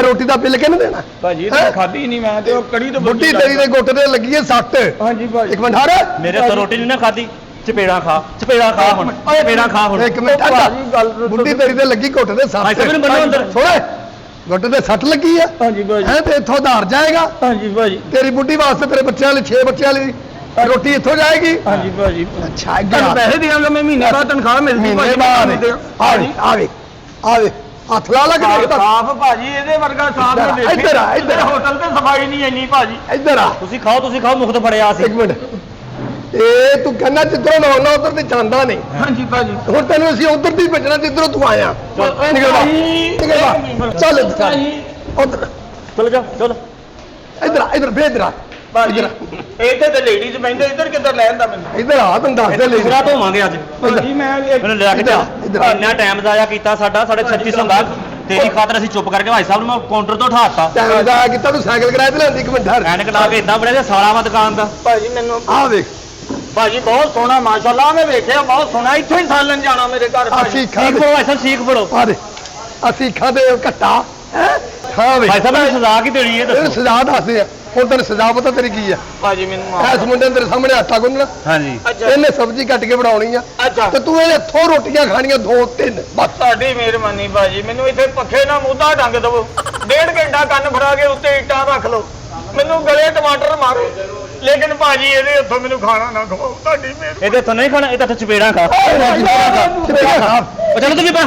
ਰੋਟੀ ਦਾ ਬਿੱਲ ਕਿਹਨੇ ਦੇਣਾ ਭਾਜੀ ਹੈਂ? ਤਾਂ ਖਾਧੀ ਨਹੀਂ ਮੈਂ ਤੇ ਉਹ ਕੜੀ ਤੋਂ ਬੁੱਢੀ ਤੇਰੀ ਦੇ ਗੁੱਟ ਤੇ ਲੱਗੀ ਹੈ ਸੱਟ ਹਾਂਜੀ ਭਾਜੀ ਇੱਕ ਮਿੰਟ ਹਰ ਮੇਰੇ ਤੋਂ ਰੋਟੀ ਨਹੀਂ ਨਾ ਖਾਦੀ ਚਪੇੜਾ ਖਾ ਹੁਣ ਚਪੇੜਾ ਖਾ ਹੁਣ ਇੱਕ ਮਿੰਟ ਭਾਜੀ, ਗੱਲ ਬੁੱਢੀ ਤੇਰੀ ਤੇ ਲੱਗੀ ਗੁੱਟ ਤੇ ਸੱਟ ਭਾਈ ਸਾਹਿਬ ਨੂੰ ਬੰਨੋ ਅੰਦਰ। ਸੁਣ ਗੁੱਟ ਤੇ ਸੱਟ ਲੱਗੀ ਆ ਹਾਂਜੀ ਭਾਜੀ ਹੈ ਤੇ ਇੱਥੋਂ ਉਧਾਰ ਜਾਏਗਾ ਹਾਂਜੀ ਭਾਜੀ ਤੇਰੀ ਬੁੱਢੀ ਵਾਸਤੇ ਤੇਰੇ ਬੱਚਿਆਂ ਲਈ 6 ਬੱਚਿਆਂ ਲਈ ਰੋਟੀ ਇੱਥੋਂ ਜਾਏਗੀ ਹਾਂਜੀ ਭਾਜੀ ਅੱਛਾ ਤੁਹਾਨੂੰ ਪੈਸੇ ਦਿਆਂਗਾ ਮੈਂ ਮਹੀਨੇ ਬਾਅਦ ਤਨਖਾਹ ਮਿਲਦੀ ਮਹੀਨੇ ਬਾਅਦ ਆਵੇ ਹੱਥ ਲਾ ਲਾ ਕੇ ਸਾਫ ਭਾਜੀ ਇਹਦੇ ਵਰਗਾ ਸਾਫ ਇੱਧਰ ਆ, ਮੈਂ ਇੱਧਰ ਆ, ਇੱਧਰ ਆ। ਹੋਟਲ ਤੇ ਸਫਾਈ ਨਹੀਂ ਇੰਨੀ ਭਾਜੀ ਇੱਧਰ ਆ ਤੁਸੀਂ ਖਾਓ ਮੁਖਤ ਫੜਿਆ ਸੀ ਇੱਕ ਮਿੰਟ ਇਹ ਤੂੰ ਕਹਿੰਦਾ ਜਿੱਧਰੋਂ ਲਾਉਣਾ ਉਧਰ ਤੇ ਜਾਂਦਾ ਨਹੀਂ ਹਾਂਜੀ ਭਾਜੀ ਹੁਣ ਤੈਨੂੰ ਅਸੀਂ ਉਧਰ ਦੀ ਭੇਜਣਾ ਜਿੱਧਰੋਂ ਤੂੰ ਆਇਆ ਨਿਕਲ ਬਾ ਨਿਕਲ ਬਾ ਚੱਲ ਉਧਰ ਚਲ ਜਾ ਚਲ ਇੱਧਰ ਭੇਜ ਰਾ ਭਾਜੀ ਇੱਥੇ ਤੇ ਲੇਡੀਜ਼ ਬੈਠੇ ਇੱਧਰ ਕਿੱਧਰ ਲੈ ਜਾਂਦਾ ਮੈਨੂੰ ਇੱਧਰ ਆ ਤੈਨੂੰ ਦੱਸ ਦੇ ਲੈ ਦੂਸਰਾ ਧੋਵਾਂਗੇ ਅੱਜ ਭਾਜੀ ਮੈਂ ਮੈਨੂੰ ਲਿਆ ਕੇ ਇੱਧਰ ਆ, ਜਾ ਇੱਧਰ ਆ। ਇੰਨਾ ਟਾਈਮ ਜ਼ਾਇਆ ਕੀਤਾ ਸਾਡਾ ਸਾਡੇ 3600 ਗਾਹਕ ਤੇਰੀ ਖਾਤਰ ਅਸੀਂ ਚੁੱਪ ਕਰਕੇ ਭਾਈ ਸਾਹਿਬ ਨੂੰ ਮੈਂ ਕਾਊਂਟਰ ਤੋਂ ਉਠਾਤਾ ਟਾਈਮ ਦਾ ਕੀਤਾ ਤੂੰ ਸਾਈਕਲ ਕਿਰਾਏ ਤੇ ਲੈਂਦੀ ਇੱਕ ਮਿੰਟ ਹਰ ਐਨਕ ਲਾ ਕੇ ਇਦਾਂ ਬੜਿਆ ਤੇ ਸਾਲਾ ਵਾ ਦੁਕਾਨ ਦਾ ਭਾਜੀ ਮੈਨੂੰ ਆ ਵੇਖ ਭਾਜੀ ਬਹੁਤ ਸੋਹਣਾ ਮਾਸ਼ਾਅੱਲਾ ਮੈਂ ਵੇਖਿਆ ਬਹੁਤ ਸੋਹਣਾ ਇੱਥੋਂ ਹੀ ਸਾਲਣ ਜਾਣਾ ਮੇਰੇ ਘਰ ਭਾਜੀ ਅਸੀਂ ਸੀਖ ਫੜੋ ਭਾਈ ਸਾਹਿਬ ਸੀਖ ਫੜੋ ਆ ਦੇ ਅਸੀਂ ਖਾਦੇ ਘੱਟਾ ਹੈ ਹਾਂ ਵੇ ਭਾਈ ਸਾਹਿਬ ਨੂੰ ਸਜ਼ਾ ਕੀ ਦੇਣੀ ਹੈ ਇਹਨੂੰ ਦੱਸੋ ਸਜ਼ਾ ਦੱਸਦੇ ਆ ਹੁਣ ਤੈਨੂੰ ਸਜ਼ਾ ਪਤਾ ਤੇਰੀ ਕੀ ਆ ਭਾਜੀ ਮੈਨੂੰ ਮਾਫ਼ ਇਸ ਮੁੰਡੇ ਨੇ ਤੇਰੇ ਸਾਹਮਣੇ ਆਟਾ ਗੁੰਨਣਾ ਹਾਂਜੀ ਅੱਛਾ ਇਹਨੇ ਸਬਜ਼ੀ ਕੱਟ ਕੇ ਬਣਾਉਣੀ ਆ ਅੱਛਾ ਤੇ ਤੂੰ ਇਹਨੇ ਥੋ ਰੋਟੀਆਂ ਖਾਣੀਆਂ 2-3 ਬਸ ਤੁਹਾਡੀ ਮਿਹਰਬਾਨੀ ਭਾਜੀ ਮੈਨੂੰ ਇੱਥੇ ਪੱਖੇ ਨਾਲ ਮੂਧਾ ਡੰਗ ਦਵੋ 1.5 ਘੰਟਾ ਕੰਨ ਫੜਾ ਕੇ ਉੱਤੇ ਇੱਟਾਂ ਰੱਖ ਲਓ ਮੈਨੂੰ ਗਲੇ ਟਮਾਟਰ ਮਾਰੋ ਲੇਕਿਨ ਭਾਜੀ ਇਹਦੇ ਹੱਥੋਂ ਮੈਨੂੰ ਖਾਣਾ ਨਾ ਖਵਾਓ ਤੁਹਾਡੀ ਮਿਹਰਬਾਨੀ ਇਹਦੇ ਤੋਂ ਨਹੀਂ ਖਾਣਾ ਇਹ ਤਾਂ ਚਪੇੜਾ ਖਾ ਚਪੇੜਾ ਖਾ ਉਹ ਚਲੋ ਤੂੰ ਵੀ ਪਾ